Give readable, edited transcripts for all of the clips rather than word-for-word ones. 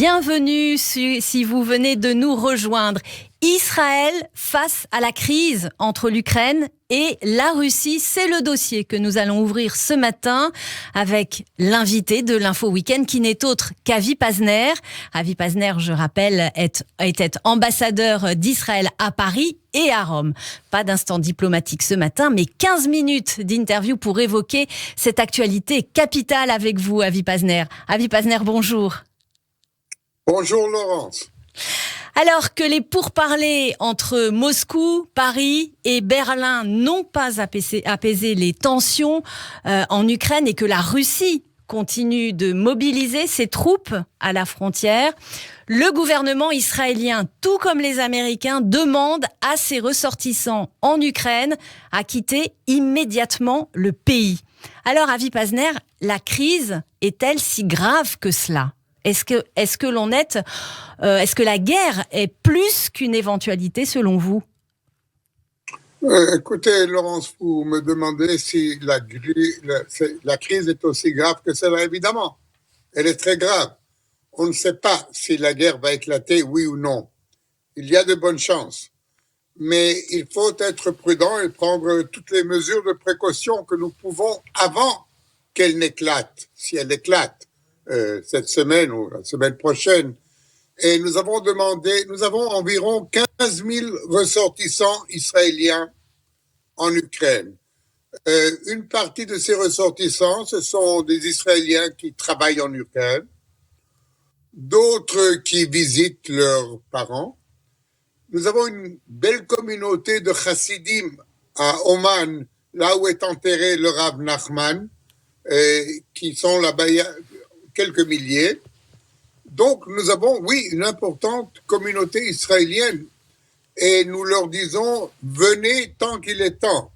Bienvenue si vous venez de nous rejoindre. Israël face à la crise entre l'Ukraine et la Russie, c'est le dossier que nous allons ouvrir ce matin avec l'invité de l'Info Week-end qui n'est autre qu'Avi Pazner. Avi Pazner, je rappelle, était ambassadeur d'Israël à Paris et à Rome. Pas d'instant diplomatique ce matin, mais 15 minutes d'interview pour évoquer cette actualité capitale avec vous, Avi Pazner. Avi Pazner, bonjour. Bonjour Laurence. Alors que les pourparlers entre Moscou, Paris et Berlin n'ont pas apaisé les tensions en Ukraine et que la Russie continue de mobiliser ses troupes à la frontière, le gouvernement israélien, tout comme les Américains, demande à ses ressortissants en Ukraine à quitter immédiatement le pays. Alors, Avi Pazner, la crise est-elle si grave que cela ? Est-ce que la guerre est plus qu'une éventualité selon vous ? Écoutez, Laurence, vous me demandez si la crise est aussi grave que cela. Évidemment, elle est très grave. On ne sait pas si la guerre va éclater, oui ou non. Il y a de bonnes chances. Mais il faut être prudent et prendre toutes les mesures de précaution que nous pouvons avant qu'elle n'éclate, si elle éclate. Cette semaine ou la semaine prochaine. Et nous avons environ 15 000 ressortissants israéliens en Ukraine. Une partie de ces ressortissants, ce sont des Israéliens qui travaillent en Ukraine, d'autres qui visitent leurs parents. Nous avons une belle communauté de chassidim à Oman, là où est enterré le Rav Nachman, qui sont là-bas quelques milliers. Donc, nous avons, oui, une importante communauté israélienne et nous leur disons, venez tant qu'il est temps.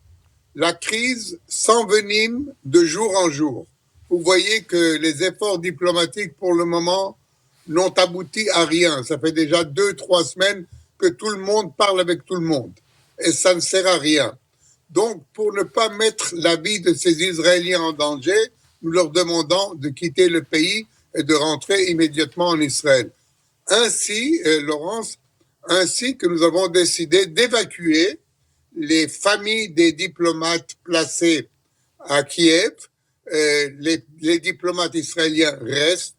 La crise s'envenime de jour en jour. Vous voyez que les efforts diplomatiques, pour le moment, n'ont abouti à rien. Ça fait déjà 2-3 semaines que tout le monde parle avec tout le monde et ça ne sert à rien. Donc, pour ne pas mettre la vie de ces Israéliens en danger, nous leur demandons de quitter le pays et de rentrer immédiatement en Israël. Ainsi, Laurence, ainsi que nous avons décidé d'évacuer les familles des diplomates placés à Kiev. Les diplomates israéliens restent,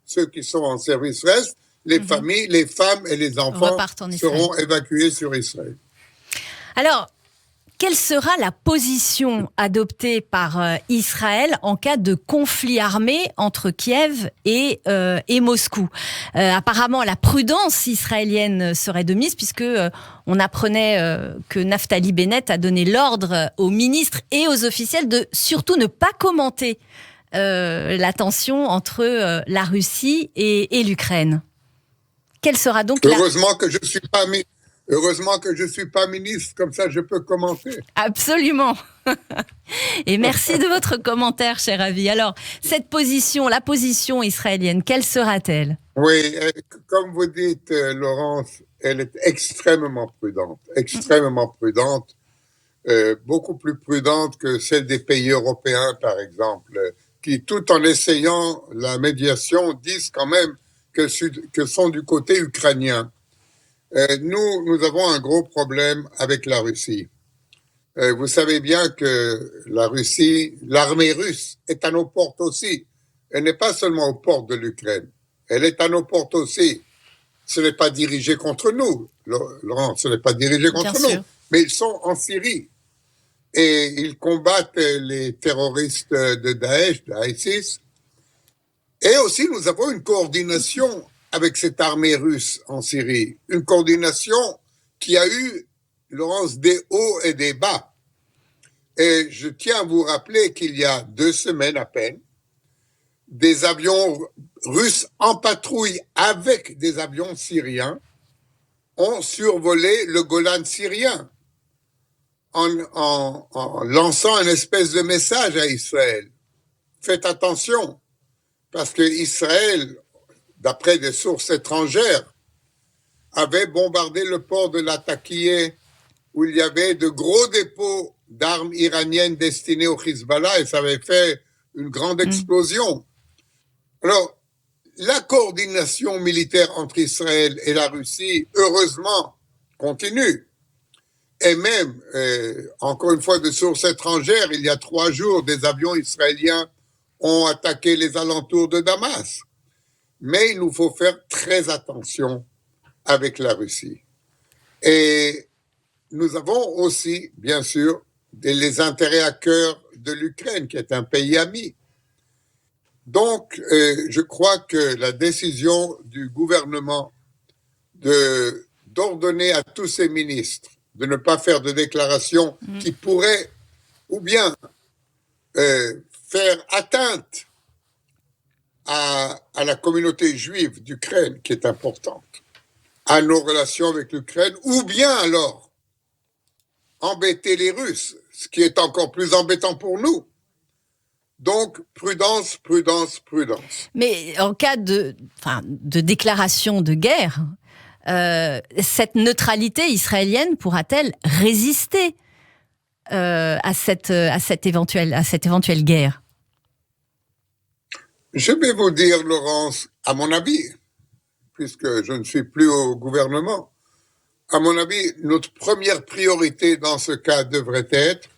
ceux qui sont en service restent, les familles, les femmes et les enfants seront évacués sur Israël. Alors, quelle sera la position adoptée par Israël en cas de conflit armé entre Kiev et Moscou ? Apparemment, la prudence israélienne serait de mise puisque on apprenait que Naftali Bennett a donné l'ordre aux ministres et aux officiels de surtout ne pas commenter la tension entre la Russie et l'Ukraine. Quelle sera donc Heureusement que je ne suis pas ministre, comme ça je peux commenter. Absolument. Et merci de votre commentaire, cher Avi. Alors, la position israélienne, quelle sera-t-elle ? Oui, comme vous dites, Laurence, elle est extrêmement prudente, beaucoup plus prudente que celle des pays européens, par exemple, qui, tout en essayant la médiation, disent quand même que sont du côté ukrainien. Nous avons un gros problème avec la Russie. Vous savez bien que l'armée russe est à nos portes aussi. Elle n'est pas seulement aux portes de l'Ukraine. Elle est à nos portes aussi. Ce n'est pas dirigé contre nous, Laurent, ce n'est pas dirigé contre nous. Mais ils sont en Syrie. Et ils combattent les terroristes de Daesh, de ISIS. Et aussi, nous avons une coordination avec cette armée russe en Syrie. Une coordination qui a eu, Laurence, des hauts et des bas. Et je tiens à vous rappeler qu'il y a 2 semaines à peine, des avions russes en patrouille avec des avions syriens ont survolé le Golan syrien en lançant une espèce de message à Israël. Faites attention, parce que Israël, d'après des sources étrangères, avait bombardé le port de Latakia où il y avait de gros dépôts d'armes iraniennes destinées au Hezbollah et ça avait fait une grande explosion. Alors, la coordination militaire entre Israël et la Russie, heureusement, continue. Et même, encore une fois, de sources étrangères, il y a 3 jours, des avions israéliens ont attaqué les alentours de Damas. Mais il nous faut faire très attention avec la Russie. Et nous avons aussi, bien sûr, les intérêts à cœur de l'Ukraine, qui est un pays ami. Donc, je crois que la décision du gouvernement d'ordonner à tous ses ministres de ne pas faire de déclarations qui pourraient ou bien faire atteinte à la communauté juive d'Ukraine, qui est importante, à nos relations avec l'Ukraine, ou bien alors embêter les Russes, ce qui est encore plus embêtant pour nous. Donc, prudence, prudence, prudence. Mais en cas de déclaration de guerre, cette neutralité israélienne pourra-t-elle résister à cette éventuelle guerre? Je vais vous dire, Laurence, à mon avis, puisque je ne suis plus au gouvernement, à mon avis, notre première priorité dans ce cas devrait être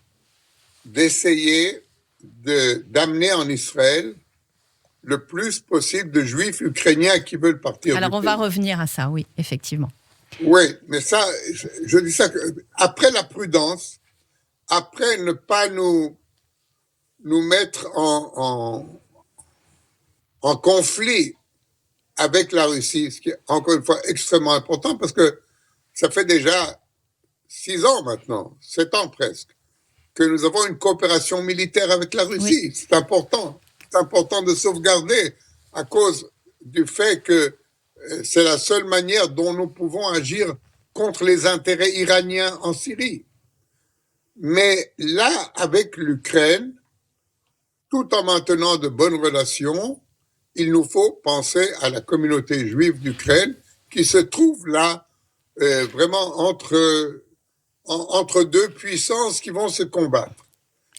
d'essayer d'amener en Israël le plus possible de juifs ukrainiens qui veulent partir. Alors, on va revenir à ça, oui, effectivement. Oui, mais ça, je dis ça, après la prudence, après ne pas nous mettre en conflit avec la Russie, ce qui est encore une fois extrêmement important, parce que ça fait déjà 6 ans maintenant, 7 ans presque, que nous avons une coopération militaire avec la Russie. Oui. C'est important de sauvegarder à cause du fait que c'est la seule manière dont nous pouvons agir contre les intérêts iraniens en Syrie. Mais là, avec l'Ukraine, tout en maintenant de bonnes relations, il nous faut penser à la communauté juive d'Ukraine qui se trouve là vraiment entre 2 puissances qui vont se combattre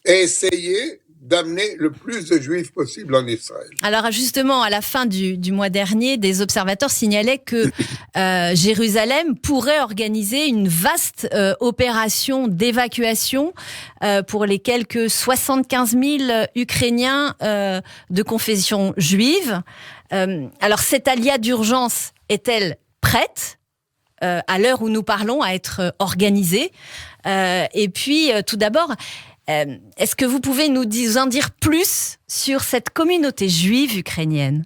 et essayer d'amener le plus de juifs possible en Israël. Alors justement, à la fin du mois dernier, des observateurs signalaient que Jérusalem pourrait organiser une vaste opération d'évacuation pour les quelques 75 000 Ukrainiens de confession juive. Alors cette alia d'urgence est-elle prête à l'heure où nous parlons à être organisée? Et puis tout d'abord, est-ce que vous pouvez nous en dire plus sur cette communauté juive ukrainienne?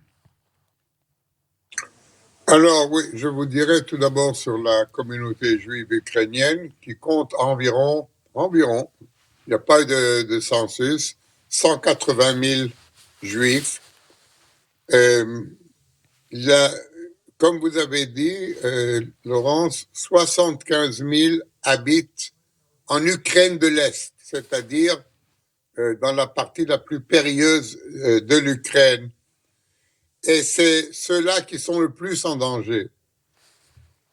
Alors oui, je vous dirai tout d'abord sur la communauté juive ukrainienne qui compte environ, il n'y a pas de census, 180 000 juifs. Il y a, comme vous avez dit, Laurence, 75 000 habitent en Ukraine de l'Est, c'est-à-dire dans la partie la plus périlleuse de l'Ukraine. Et c'est ceux-là qui sont le plus en danger.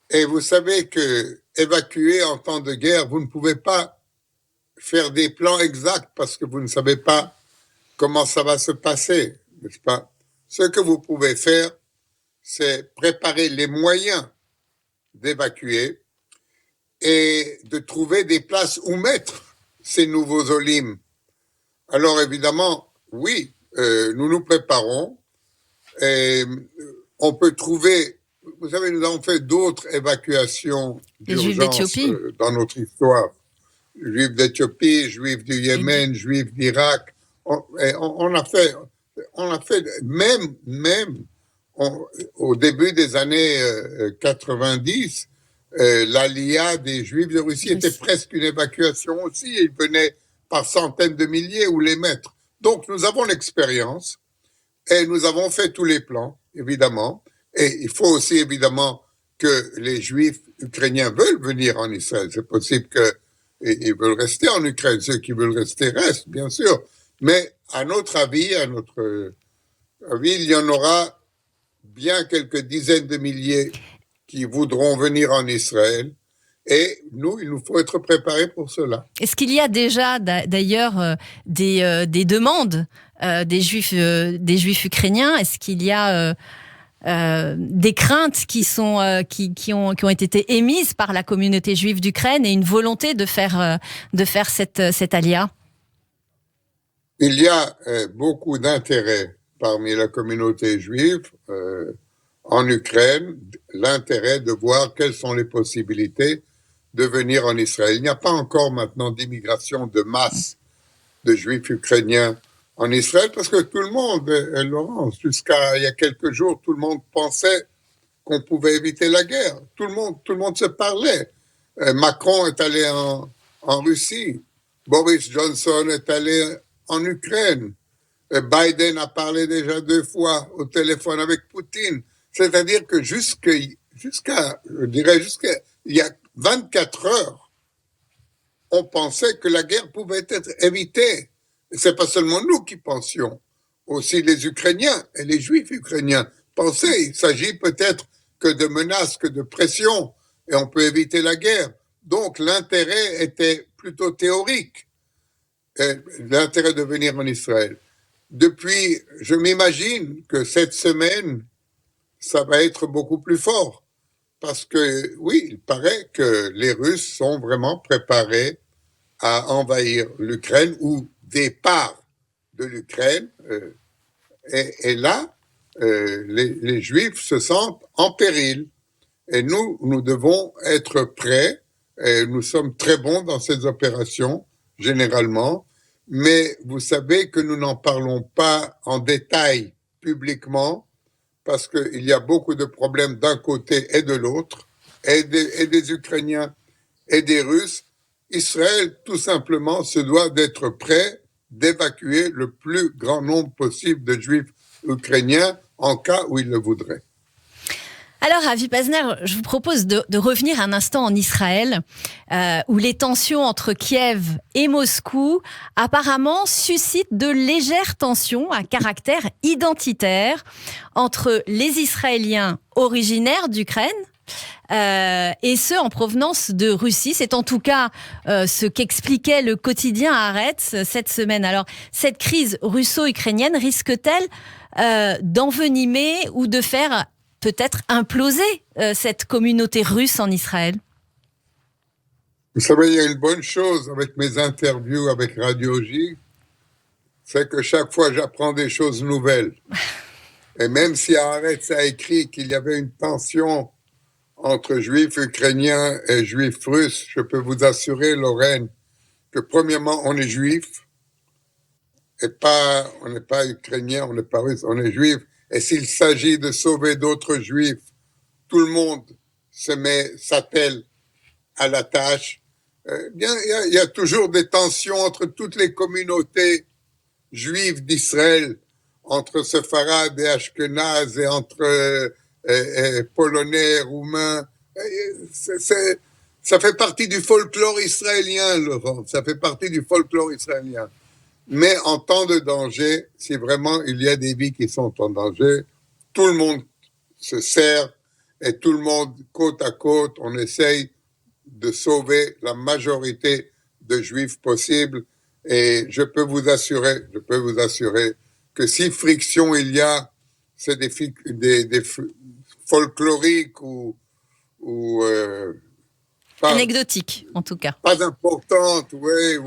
Et vous savez que évacuer en temps de guerre, vous ne pouvez pas faire des plans exacts parce que vous ne savez pas comment ça va se passer, n'est-ce pas? Ce que vous pouvez faire, c'est préparer les moyens d'évacuer et de trouver des places où mettre ces nouveaux olim. Alors évidemment, oui, nous nous préparons et on peut trouver, vous savez, nous avons fait d'autres évacuations d'urgence dans notre histoire. Juifs d'Éthiopie, juifs du Yémen, juifs d'Irak. On a fait même au début des années 90, l'ALIA des Juifs de Russie était presque une évacuation aussi. Ils venaient par centaines de milliers ou les mètres. Donc, nous avons l'expérience et nous avons fait tous les plans, évidemment. Et il faut aussi, évidemment, que les Juifs ukrainiens veulent venir en Israël. C'est possible qu'ils veulent rester en Ukraine. Ceux qui veulent rester restent, bien sûr. Mais à notre avis, il y en aura bien quelques dizaines de milliers qui voudront venir en Israël. Et nous, il nous faut être préparés pour cela. Est-ce qu'il y a déjà, d'ailleurs, des demandes des Juifs ukrainiens? Est-ce qu'il y a des craintes qui ont été émises par la communauté juive d'Ukraine et une volonté de faire cette alia? Il y a beaucoup d'intérêt parmi la communauté juive en Ukraine, l'intérêt de voir quelles sont les possibilités de venir en Israël. Il n'y a pas encore maintenant d'immigration de masse de juifs ukrainiens en Israël parce que tout le monde, Laurence, jusqu'à il y a quelques jours, tout le monde pensait qu'on pouvait éviter la guerre. Tout le monde se parlait. Macron est allé en Russie. Boris Johnson est allé en Ukraine. Biden a parlé déjà 2 fois au téléphone avec Poutine. C'est-à-dire que jusqu'à il y a 24 heures, on pensait que la guerre pouvait être évitée. Et c'est pas seulement nous qui pensions, aussi les Ukrainiens et les Juifs ukrainiens pensaient. Il s'agit peut-être que de menaces, que de pression, et on peut éviter la guerre. Donc l'intérêt était plutôt théorique, l'intérêt de venir en Israël. Depuis, je m'imagine que cette semaine, ça va être beaucoup plus fort. Parce que, oui, il paraît que les Russes sont vraiment préparés à envahir l'Ukraine ou des parts de l'Ukraine. Et là, les Juifs se sentent en péril. Et nous devons être prêts. Et nous sommes très bons dans ces opérations, généralement. Mais vous savez que nous n'en parlons pas en détail publiquement parce qu'il y a beaucoup de problèmes d'un côté et de l'autre, et des Ukrainiens et des Russes. Israël, tout simplement, se doit d'être prêt d'évacuer le plus grand nombre possible de Juifs ukrainiens en cas où ils le voudraient. Alors, Avi Pazner, je vous propose de revenir un instant en Israël, où les tensions entre Kiev et Moscou apparemment suscitent de légères tensions à caractère identitaire entre les Israéliens originaires d'Ukraine et ceux en provenance de Russie. C'est en tout cas ce qu'expliquait le quotidien Haaretz cette semaine. Alors, cette crise russo-ukrainienne risque-t-elle d'envenimer ou de faire peut-être imploser cette communauté russe en Israël? Vous savez, il y a une bonne chose avec mes interviews avec Radio J, c'est que chaque fois j'apprends des choses nouvelles. Et même si Haaretz a écrit qu'il y avait une tension entre juifs ukrainiens et juifs russes, je peux vous assurer, Lorraine, que premièrement, on est juif, et on n'est pas ukrainien, on n'est pas russe, on est juif. Et s'il s'agit de sauver d'autres juifs, tout le monde s'attelle à la tâche. Il y a toujours des tensions entre toutes les communautés juives d'Israël, entre Sepharad et Ashkenaz, et entre Polonais, Roumains. Ça fait partie du folklore israélien, Laurent. Ça fait partie du folklore israélien. Mais en temps de danger, si vraiment il y a des vies qui sont en danger, tout le monde se sert et tout le monde, côte à côte, on essaye de sauver la majorité de juifs possible. Et je peux vous assurer que si friction il y a, c'est des folkloriques ou anecdotiques, en tout cas. Pas importantes, oui.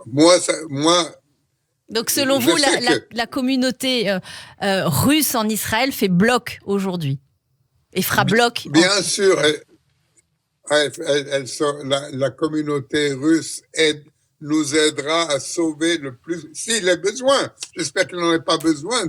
Moi. Donc, selon vous, la communauté russe en Israël fait bloc aujourd'hui et fera bloc. Bien sûr, la communauté russe nous aidera à sauver le plus, s'il est besoin. J'espère qu'il n'en ait pas besoin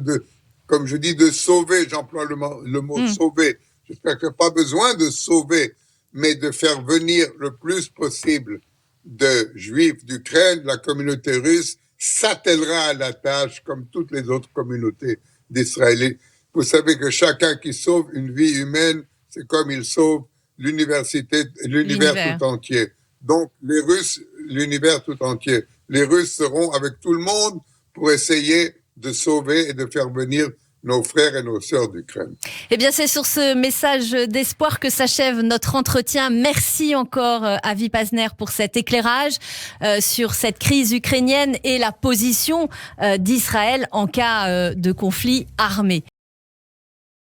comme je dis, de sauver. J'emploie le mot sauver. J'espère qu'il n'y a pas besoin de sauver, mais de faire venir le plus possible de Juifs d'Ukraine. La communauté russe s'attellera à la tâche comme toutes les autres communautés d'Israéliens. Vous savez que chacun qui sauve une vie humaine, c'est comme il sauve l'univers tout entier. Donc, les Russes, l'univers tout entier. Les Russes seront avec tout le monde pour essayer de sauver et de faire venir nos frères et nos sœurs d'Ukraine. Eh bien, c'est sur ce message d'espoir que s'achève notre entretien. Merci encore, Avi Pazner, pour cet éclairage sur cette crise ukrainienne et la position d'Israël en cas de conflit armé.